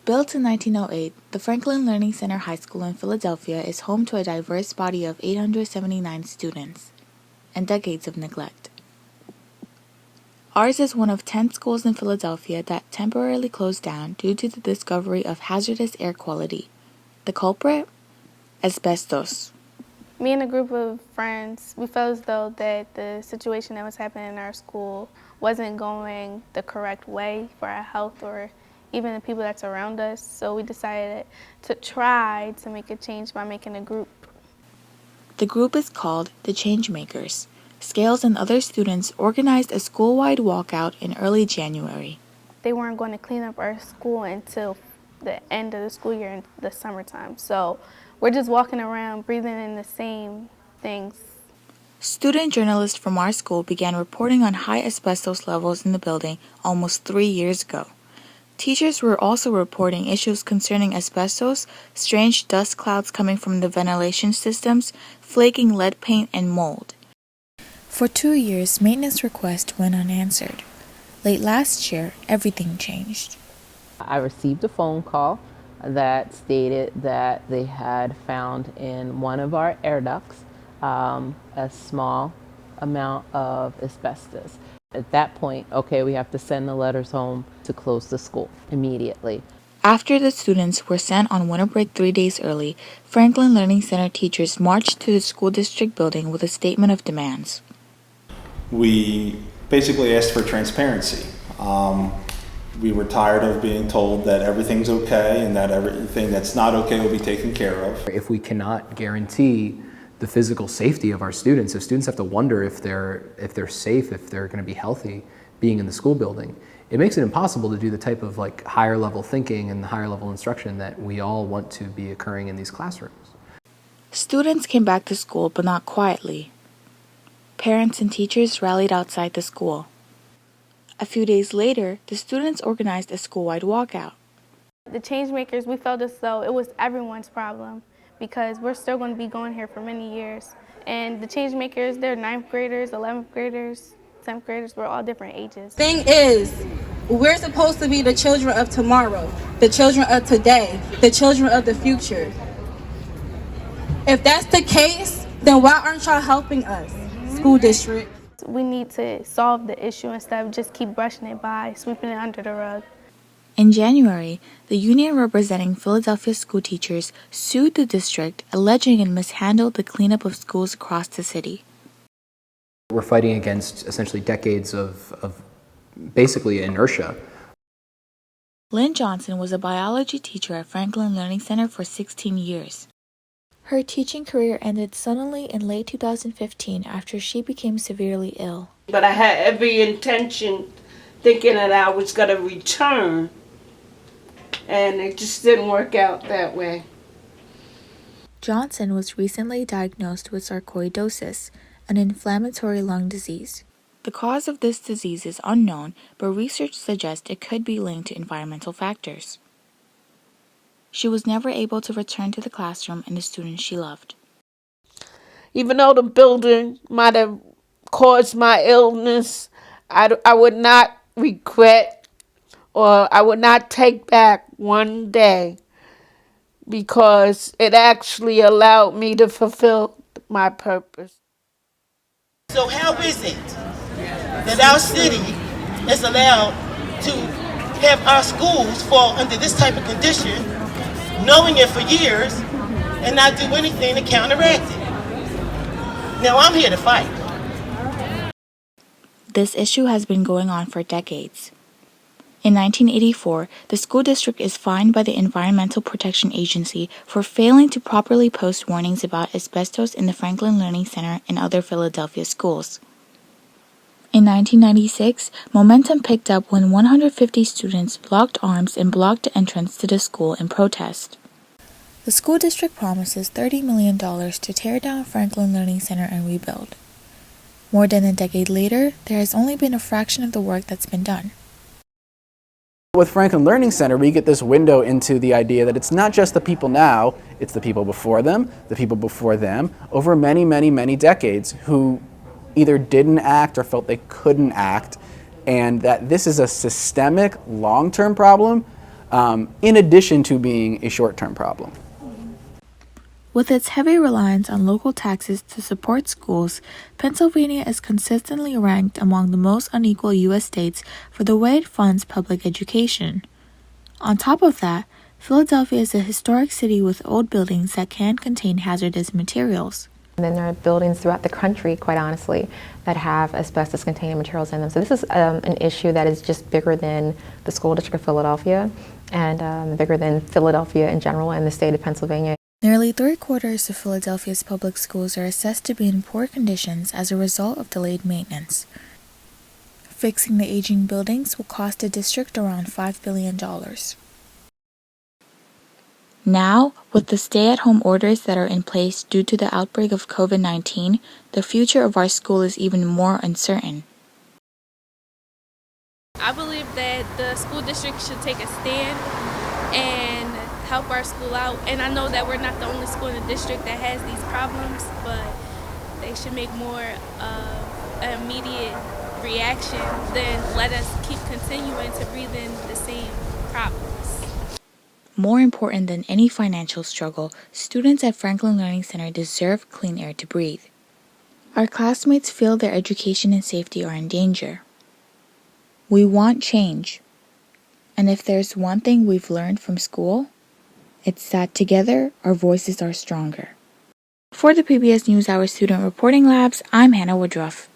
Built in 1908, the Franklin Learning Center High School in Philadelphia is home to a diverse body of 879 students and decades of neglect. Ours is one of 10 schools in Philadelphia that temporarily closed down due to the discovery of hazardous air quality. The culprit? Asbestos. Me and a group of friends, we felt as though that the situation that was happening in our school wasn't going the correct way for our health or even the people that's around us. So we decided to try to make a change by making a group. The group is called the Changemakers. Scales and other students organized a school-wide walkout in early January. They weren't going to clean up our school until the end of the school year in the summertime. So we're just walking around breathing in the same things. Student journalists from our school began reporting on high asbestos levels in the building almost 3 years ago. Teachers were also reporting issues concerning asbestos, strange dust clouds coming from the ventilation systems, flaking lead paint, and mold. For 2 years, maintenance requests went unanswered. Late last year, everything changed. I received a phone call that stated that they had found in one of our air ducts a small amount of asbestos. At that point, okay, we have to send the letters home to close the school immediately. After the students were sent on winter break 3 days early, Franklin Learning Center teachers marched to the school district building with a statement of demands. We basically asked for transparency. We were tired of being told that everything's okay and that everything that's not okay will be taken care of. If we cannot guarantee the physical safety of our students, if students have to wonder if they're safe, if they're going to be healthy being in the school building, it makes it impossible to do the type of higher level thinking and the higher level instruction that we all want to be occurring in these classrooms. Students came back to school, but not quietly. Parents and teachers rallied outside the school. A few days later, the students organized a school-wide walkout. The Changemakers, we felt as though it was everyone's problem because we're still going to be going here for many years. And the Changemakers, they're 9th graders, 11th graders, 10th graders, we're all different ages. Thing is, we're supposed to be the children of tomorrow, the children of today, the children of the future. If that's the case, then why aren't y'all helping us, school district? We need to solve the issue instead of just keep brushing it by, sweeping it under the rug. In January, the union representing Philadelphia school teachers sued the district, alleging it mishandled the cleanup of schools across the city. We're fighting against essentially decades of basically inertia. Lynn Johnson was a biology teacher at Franklin Learning Center for 16 years. Her teaching career ended suddenly in late 2015 after she became severely ill. But I had every intention thinking that I was going to return, and it just didn't work out that way. Johnson was recently diagnosed with sarcoidosis, an inflammatory lung disease. The cause of this disease is unknown, but research suggests it could be linked to environmental factors. She was never able to return to the classroom and the students she loved. Even though the building might have caused my illness, I would not regret or I would not take back one day because it actually allowed me to fulfill my purpose. So how is it that our city is allowed to have our schools fall under this type of condition, knowing it for years, and not do anything to counteract it? Now I'm here to fight. This issue has been going on for decades. In 1984, the school district is fined by the Environmental Protection Agency for failing to properly post warnings about asbestos in the Franklin Learning Center and other Philadelphia schools. In 1996, momentum picked up when 150 students locked arms and blocked the entrance to the school in protest. The school district promises $30 million to tear down Franklin Learning Center and rebuild. More than a decade later, there has only been a fraction of the work that's been done. With Franklin Learning Center, we get this window into the idea that it's not just the people now, it's the people before them, the people before them, over many, many, many decades who either didn't act or felt they couldn't act, and that this is a systemic, long-term problem in addition to being a short-term problem. With its heavy reliance on local taxes to support schools, Pennsylvania is consistently ranked among the most unequal U.S. states for the way it funds public education. On top of that, Philadelphia is a historic city with old buildings that can contain hazardous materials. And then there are buildings throughout the country, quite honestly, that have asbestos-containing materials in them. So this is an issue that is just bigger than the school district of Philadelphia and bigger than Philadelphia in general and the state of Pennsylvania. Nearly 3/4 of Philadelphia's public schools are assessed to be in poor conditions as a result of delayed maintenance. Fixing the aging buildings will cost the district around $5 billion. Now, with the stay-at-home orders that are in place due to the outbreak of COVID-19, the future of our school is even more uncertain. I believe that the school district should take a stand and help our school out. And I know that we're not the only school in the district that has these problems, but they should make more of an immediate reaction than let us keep continuing to breathe in the same problems. More important than any financial struggle, students at Franklin Learning Center deserve clean air to breathe. Our classmates feel their education and safety are in danger. We want change. And if there's one thing we've learned from school, it's that together our voices are stronger. For the PBS NewsHour Student Reporting Labs, I'm Hannah Woodruff.